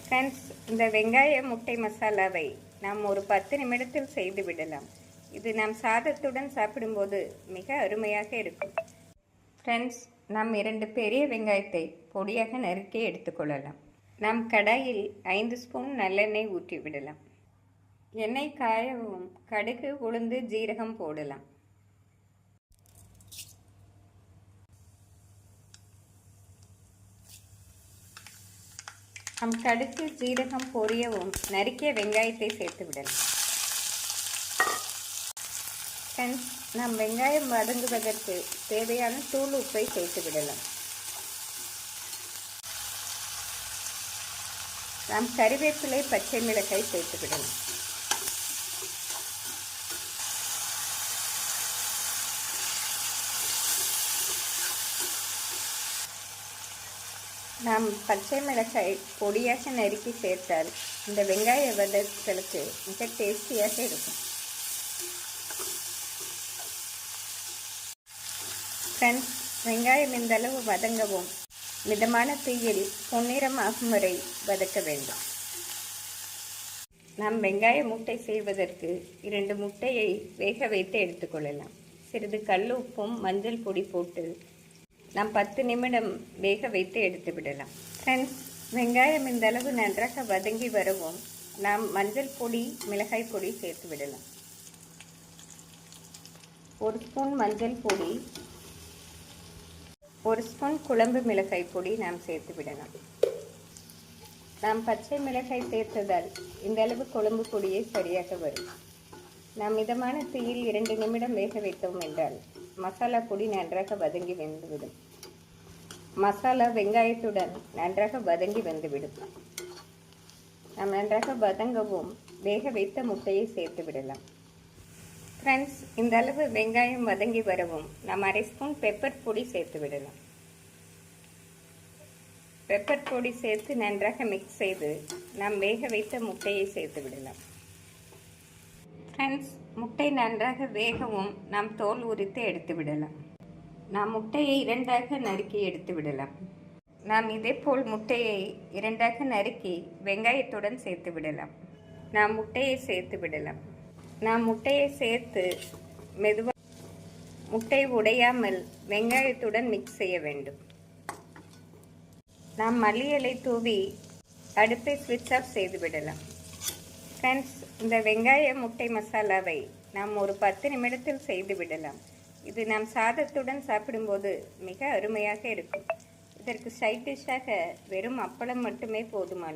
Friends, இந்த வெங்காய முட்டை மசாலாவை நாம் ஒரு 10 நிமிடத்தில் செய்து விடலாம். இது நாம் சாதத்துடன் சாப்பிடும்போது மிக அருமையாக இருக்கும். ஃப்ரெண்ட்ஸ், நாம் 2 பெரிய வெங்காயத்தை பொடியாக நறுக்கி எடுத்துக்கொள்ளலாம். நாம் கடாயில் 5 ஸ்பூன் நல்லெண்ணெய் ஊற்றி விடலாம். எண்ணெய் காயவும் கடுகு, உளுந்து, ஜீரகம் போடலாம். நாம் கடுகு, ஜீரகம் பொரியவும் நறுக்கிய வெங்காயத்தை சேர்த்து விடலாம். ஃப்ரெண்ட்ஸ், நாம் வெங்காயம் வதங்குவதற்கு தேவையான தூள் உப்பை சேர்த்து விடலாம். நாம் கறிவேப்பிலை, பச்சை மிளகாய் சேர்த்து விடலாம். நாம் பச்சை மிளகாய் பொடியாக நறுக்கி சேர்த்தால் இந்த வெங்காய வதக்கலுக்கு மிக டேஸ்டியாக இருக்கும். ஃப்ரெண்ட்ஸ், வெங்காயம் இந்த அளவு வதங்கவும் மிதமான தீயில் பொன்னிறம் ஆகும் வரை வதக்க வேண்டும். நாம் வெங்காய முட்டை செய்வதற்கு 2 முட்டையை வேக வைத்து எடுத்துக்கொள்ளலாம். சிறிது கல் உப்பும் மஞ்சள் பொடி போட்டு நாம் 10 நிமிடம் வேக வைத்து எடுத்து விடலாம். ஃப்ரெண்ட்ஸ், வெங்காயம் இந்த அளவு நன்றாக வதங்கி வரவும் நாம் மஞ்சள் பொடி, மிளகாய் பொடி சேர்த்து விடலாம். 1 ஸ்பூன் மஞ்சள் பொடி, 1 ஸ்பூன் குழம்பு மிளகாய் பொடி நாம் சேர்த்து விடலாம். நாம் பச்சை மிளகாய் சேர்த்ததால் இந்த அளவு குழம்பு பொடியே சரியாக வரும். நாம் மிதமான தீயில் 2 நிமிடம் வேக வைத்தோம் என்றால் மசாலா பொடி நன்றாக வதங்கி வெந்துவிடும். மசாலா வெங்காயத்துடன் நன்றாக வதங்கி வந்துவிடும். நாம் நன்றாக வதங்கவும் வேக வைத்த முட்டையை சேர்த்து விடலாம். ஃப்ரெண்ட்ஸ், இந்த அளவு வெங்காயம் வதங்கி வரவும் நாம் 1/2 ஸ்பூன் பெப்பர் பொடி சேர்த்து விடலாம். பெப்பர் பொடி சேர்த்து நன்றாக மிக்ஸ் செய்து நாம் வேக வைத்த முட்டையை சேர்த்து விடலாம். ஃப்ரெண்ட்ஸ், முட்டை நன்றாக வேகவும் நாம் தோல் உரித்து எடுத்து விடலாம். நாம் முட்டையை 2ஆக நறுக்கி எடுத்து விடலாம். நாம் இதேபோல் முட்டையை 2ஆக நறுக்கி வெங்காயத்துடன் சேர்த்து விடலாம். நாம் முட்டையை சேர்த்து விடலாம். நாம் முட்டையை சேர்த்து மெதுவாக முட்டை உடையாமல் வெங்காயத்துடன் மிக்ஸ் செய்ய வேண்டும். நாம் மல்லி இலை தூவி அடுப்பை ஸ்விட்ச் ஆஃப் செய்து விடலாம். ஃப்ரெண்ட்ஸ், இந்த வெங்காய முட்டை மசாலாவை நாம் ஒரு 10 நிமிடத்தில் செய்து விடலாம். இது நாம் சாதத்துடன் சாப்பிடும்போது மிக அருமையாக இருக்கும். இதற்கு சைட் டிஷ்ஷாக வெறும் அப்பளம் மட்டுமே போதுமானது.